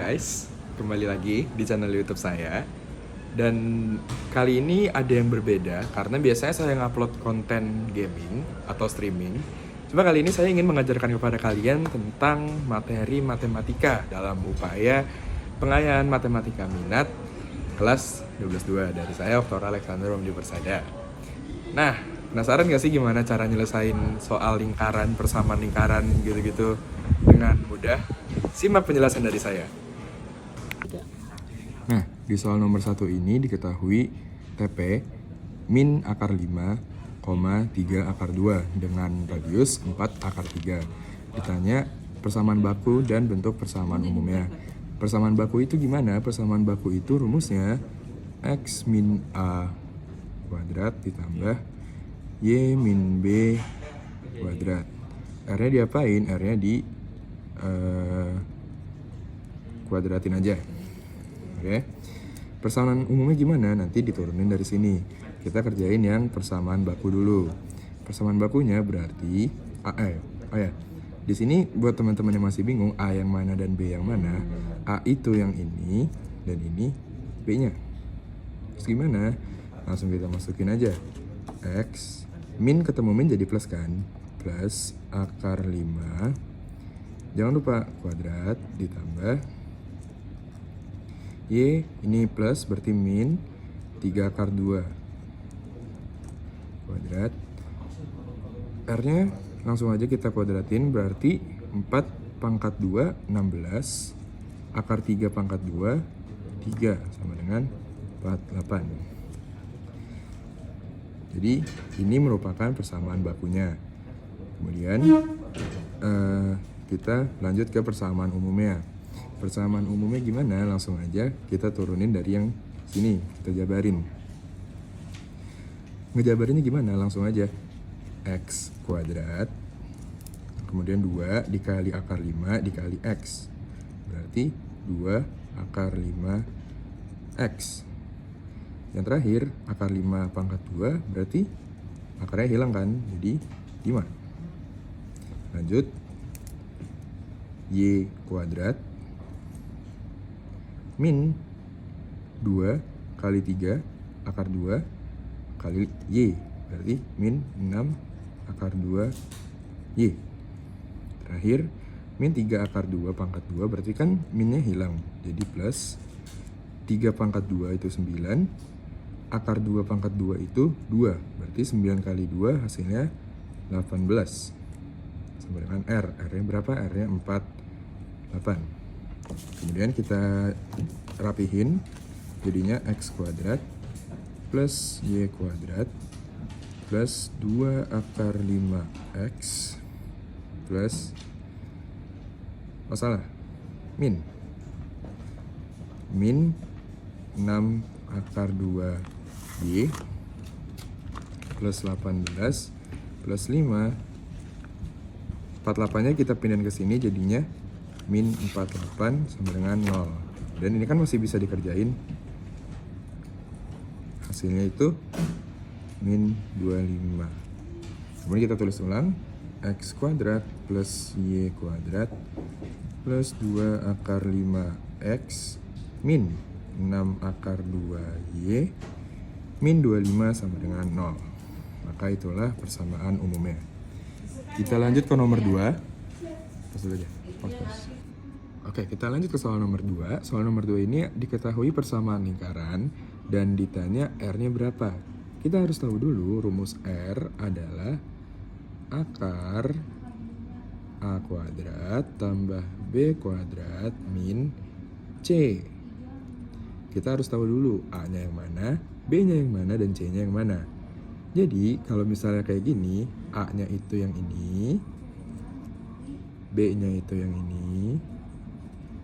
guys, kembali lagi di channel YouTube saya. Dan kali ini ada yang berbeda karena biasanya saya ngupload konten gaming atau streaming. Cuma kali ini saya ingin mengajarkan kepada kalian tentang materi matematika dalam upaya pengayaan matematika minat kelas 12.2 dari saya Dr. Alexander Romdi Persada. Nah, penasaran gak sih gimana cara nyelesain soal lingkaran, persamaan lingkaran gitu-gitu dengan mudah? Simak penjelasan dari saya. Nah, di soal nomor 1 ini diketahui TP min akar 5, 3 akar 2 dengan radius 4 akar 3. Ditanya persamaan baku dan bentuk persamaan umumnya. Persamaan baku itu gimana? Persamaan baku itu rumusnya X min A kuadrat ditambah Y min B kuadrat. R-nya diapain? R-nya di kuadratin aja. Oke. Persamaan umumnya gimana? Nanti diturunin dari sini. Kita kerjain yang persamaan baku dulu. Persamaan bakunya berarti di sini buat teman-teman yang masih bingung A yang mana dan B yang mana, A itu yang ini dan ini B-nya. Terus gimana? Langsung kita masukin aja. X min ketemu min jadi plus kan? Plus akar 5. Jangan lupa kuadrat ditambah Y, ini plus berarti min 3 akar 2 kuadrat. R-nya langsung aja kita kuadratin berarti 4 pangkat 2, 16. Akar 3 pangkat 2, 3 sama dengan 48. Jadi ini merupakan persamaan bakunya. Kemudian kita lanjut ke persamaan umumnya. Persamaan umumnya gimana? Langsung aja kita turunin dari yang sini, kita jabarin. Ngejabarinnya gimana? Langsung aja. X kuadrat, kemudian 2 dikali akar 5 dikali X. Berarti 2 akar 5 X. Yang terakhir, akar 5 pangkat 2 berarti akarnya hilang kan? Jadi 5. Lanjut. Y kuadrat min 2 kali 3 akar 2 kali Y berarti min 6 akar 2 Y. Terakhir min 3 akar 2 pangkat 2 berarti kan minnya hilang, jadi plus 3 pangkat 2 itu 9, akar 2 pangkat 2 itu 2, berarti 9 kali 2 hasilnya 18 sama dengan R. R-nya berapa? R-nya 48. Kemudian kita rapihin, jadinya X kuadrat plus Y kuadrat plus 2 akar 5X plus min 6 akar 2Y plus 18 plus 5. 48-nya kita pindahin ke sini jadinya min 48 sama dengan 0. Dan ini kan masih bisa dikerjain. Hasilnya itu min 25. Kemudian kita tulis ulang. X kuadrat plus Y kuadrat plus 2 akar 5X min 6 akar 2Y min 25 sama dengan 0. Maka itulah persamaan umumnya. Kita lanjut ke nomor 2. Pas dulu aja. Pause. Oke, kita lanjut ke soal nomor 2. Soal nomor 2 ini diketahui persamaan lingkaran dan ditanya R-nya berapa. Kita harus tahu dulu rumus R adalah akar A kuadrat tambah B kuadrat min C. Kita harus tahu dulu A-nya yang mana, B-nya yang mana, dan C-nya yang mana. Jadi, kalau misalnya kayak gini, A-nya itu yang ini, B-nya itu yang ini,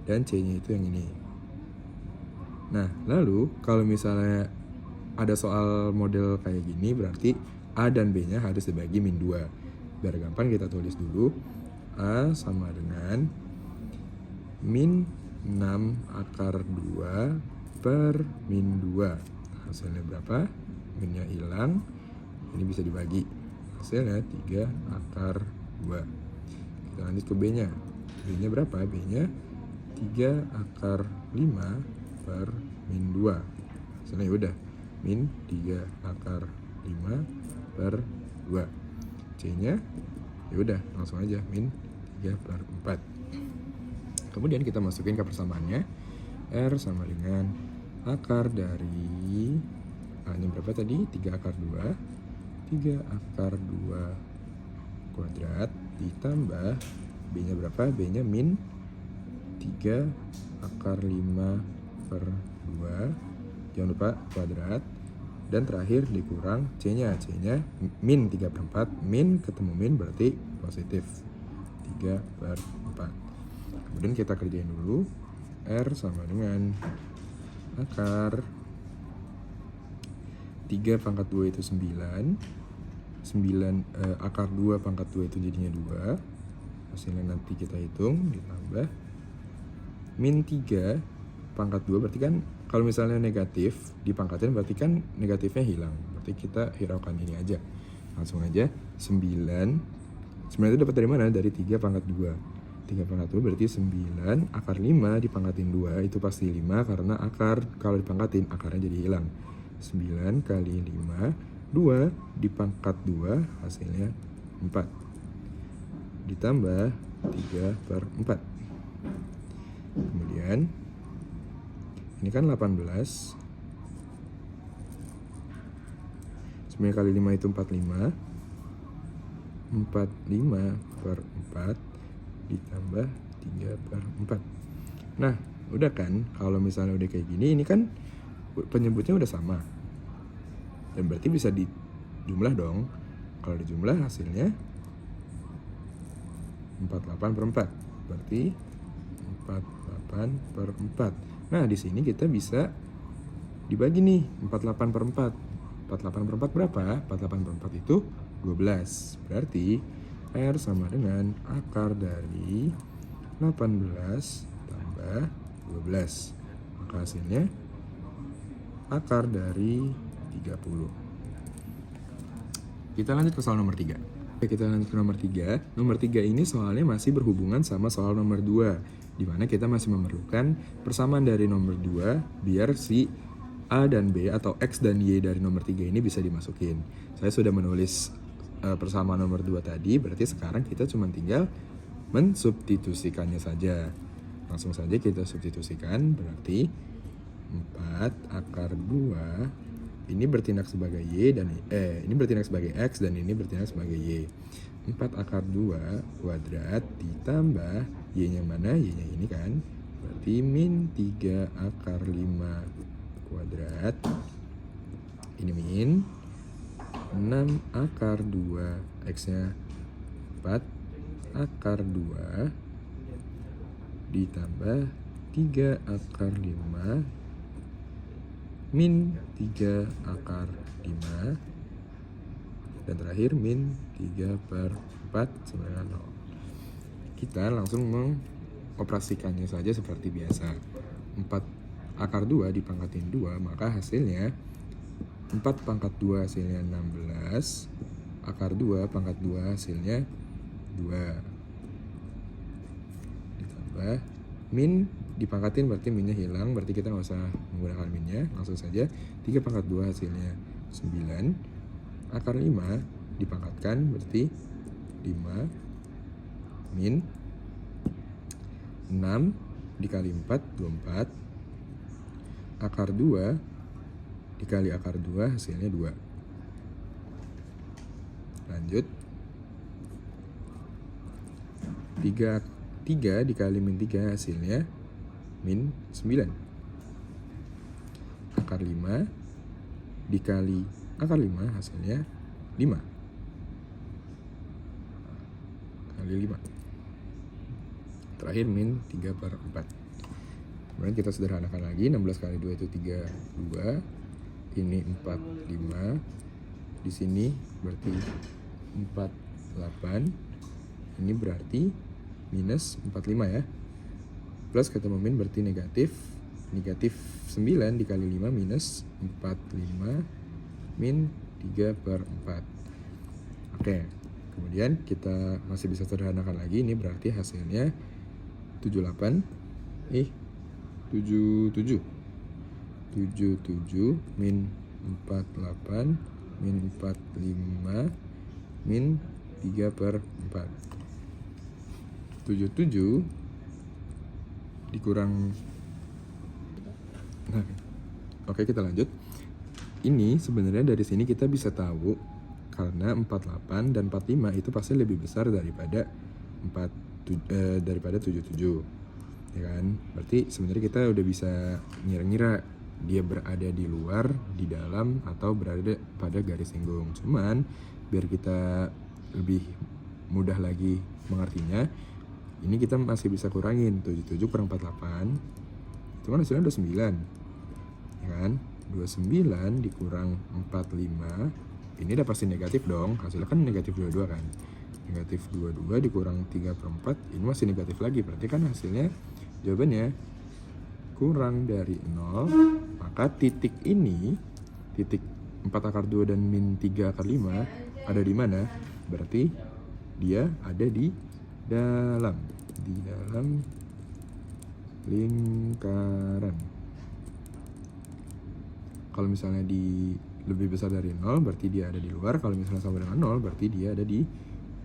dan C-nya itu yang ini. Nah, lalu kalau misalnya ada soal model kayak gini, berarti A dan B-nya harus dibagi min 2. Biar gampang kita tulis dulu, A sama dengan min 6 akar 2 per min 2. Hasilnya berapa? Minnya hilang. Ini bisa dibagi. Hasilnya 3 akar 2. Kita lanjut ke B-nya. B-nya berapa? B-nya 3 akar 5 per min 2. Hasilnya udah min 3 akar 5 per 2. C-nya yaudah langsung aja min 3 per 4. Kemudian kita masukin ke persamaannya. R sama dengan akar dari A-nya berapa tadi? 3 akar 2. 3 akar 2 kuadrat ditambah B-nya berapa? B-nya min 3 akar 5 per 2. Jangan lupa kuadrat. Dan terakhir dikurang C-nya. C-nya min 3 per 4. Min ketemu min berarti positif 3 per 4. Kemudian kita kerjain dulu. R sama dengan akar 3 pangkat 2 itu 9. Akar 2 pangkat 2 itu jadinya 2. Hasilnya nanti kita hitung ditambah min 3 pangkat 2 berarti kan kalau misalnya negatif dipangkatin berarti kan negatifnya hilang. Berarti kita hiraukan ini aja. Langsung aja 9 itu dapat dari mana? Dari 3 pangkat 2. 3 pangkat 2 berarti 9 akar 5 dipangkatin 2 itu pasti 5 karena akar kalau dipangkatin akarnya jadi hilang. 9 kali 5 2 dipangkat 2 hasilnya 4 ditambah 3 per 4. Kemudian ini kan 18. 9 kali 5 itu 45. 45 per 4 ditambah 3 per 4. Nah, udah kan? Kalau misalnya udah kayak gini, ini kan penyebutnya udah sama. Dan berarti bisa dijumlah dong. Kalau dijumlah hasilnya 48 per 4. Berarti 48 per 4. Nah, di sini kita bisa dibagi nih 48 per 4. 48 per 4 berapa? 48 per 4 itu 12. Berarti R sama dengan akar dari 18 tambah 12. Maka hasilnya akar dari 30. Kita lanjut ke soal nomor 3. Oke, kita lanjut ke nomor 3. Nomor 3 ini soalnya masih berhubungan sama soal nomor 2. Di mana kita masih memerlukan persamaan dari nomor 2 biar si A dan B atau X dan Y dari nomor 3 ini bisa dimasukin. Saya sudah menulis persamaan nomor 2 tadi, berarti sekarang kita cuma tinggal mensubstitusikannya saja. Langsung saja kita substitusikan, berarti 4 akar 2 ini bertindak sebagai Y dan ini bertindak sebagai X dan ini bertindak sebagai Y. 4 akar 2 kuadrat ditambah Y-nya mana? Y-nya ini kan. Berarti min 3 akar 5 kuadrat. Ini min 6 akar 2 X-nya 4 akar 2 ditambah 3 akar 5 min 3 akar 5 dan terakhir min 3 per 4 sama dengan 0. Kita langsung mengoperasikannya saja seperti biasa. 4 akar 2 dipangkatin 2 maka hasilnya 4 pangkat 2 hasilnya 16. Akar 2 pangkat 2 hasilnya 2. Ditambah min dipangkatin berarti minnya hilang. Berarti kita nggak usah menggunakan minnya. Langsung saja 3 pangkat 2 hasilnya 9. Akar 5 dipangkatkan berarti 5. Min 6 dikali 4 24. Akar 2 dikali akar 2 hasilnya 2. Lanjut 3 dikali min 3 hasilnya min 9. Akar 5 dikali akar 5 hasilnya 5 kali 5. Terakhir min 3 per 4. Kemudian kita sederhanakan lagi. 16 kali 2 itu 32. Ini 45. Di sini berarti 48. Ini berarti minus 45 ya. Plus ketemu min berarti negatif. Negatif 9 dikali 5 minus 45 min 3 per 4. Oke. Kemudian kita masih bisa sederhanakan lagi. Ini berarti hasilnya 78 77 min 48 min 45 min 3/4. 77 dikurang. Nah, oke, kita lanjut. Ini sebenarnya dari sini kita bisa tahu karena 48 dan 45 itu pasti lebih besar daripada 77. Ya kan? Berarti sebenarnya kita udah bisa ngira-ngira dia berada di luar, di dalam, atau berada pada garis singgung. Cuman biar kita lebih mudah lagi mengertinya, ini kita masih bisa kurangin 77 kurang 48. Itu kan hasilnya 29. Ya kan? 29 dikurang 45. Ini udah pasti negatif dong. Hasilnya kan negatif 22 kan. Negatif 22 dikurang 3/4. Ini masih negatif lagi. Berarti kan hasilnya jawabannya kurang dari 0, maka titik ini, titik 4/2 dan min 3/5 ada di mana? Berarti dia ada di dalam lingkaran. Kalau misalnya di lebih besar dari 0 berarti dia ada di luar, kalau misalnya sama dengan 0 berarti dia ada di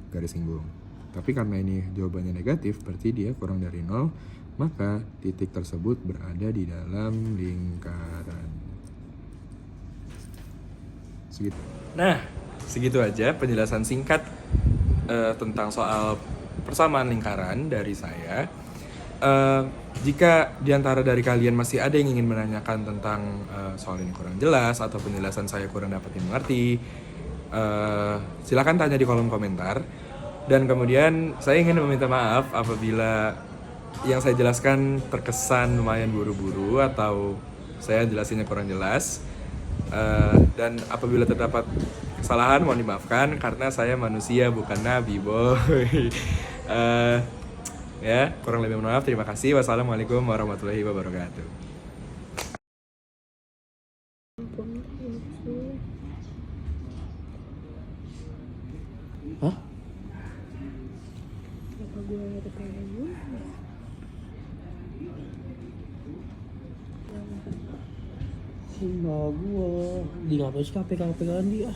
garis singgung. Tapi karena ini jawabannya negatif, berarti dia kurang dari 0, maka titik tersebut berada di dalam lingkaran. Segitu. Nah, segitu aja penjelasan singkat tentang soal persamaan lingkaran dari saya. Jika diantara dari kalian masih ada yang ingin menanyakan tentang soal ini kurang jelas atau penjelasan saya kurang dapat dimengerti, silakan tanya di kolom komentar. Dan kemudian saya ingin meminta maaf apabila yang saya jelaskan terkesan lumayan buru-buru atau saya jelasinnya kurang jelas. Dan apabila terdapat kesalahan mohon dimaafkan karena saya manusia bukan nabi, boy. Ya, kurang lebih mohon maaf. Terima kasih. Wassalamualaikum warahmatullahi wabarakatuh. Hah? Apa gue ada pengen? Enggak gua. Di ngapain sih KPK-KPK dia?